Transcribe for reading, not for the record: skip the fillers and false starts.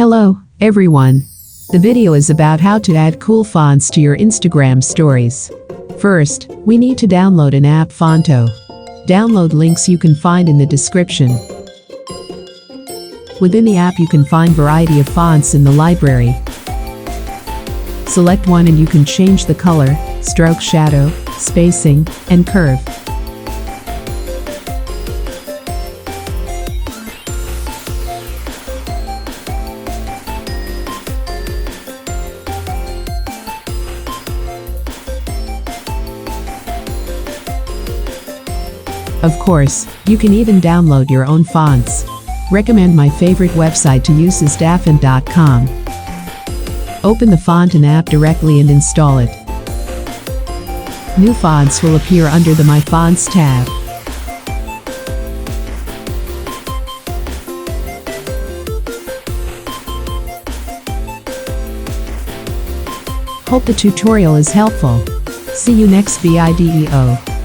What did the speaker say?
Hello, everyone. The video is about how to add cool fonts to your Instagram stories. First, we need to download an app, Phonto. Download links you can find in the description. Within the app you can find variety of fonts in the library. Select one and you can change the color, stroke, shadow, spacing, and curve. Of course, you can even download your own fonts. Recommend my favorite website to use is Phonto.com. Open the Phonto app directly and install it. New fonts will appear under the My Fonts tab. Hope the tutorial is helpful. See you next video.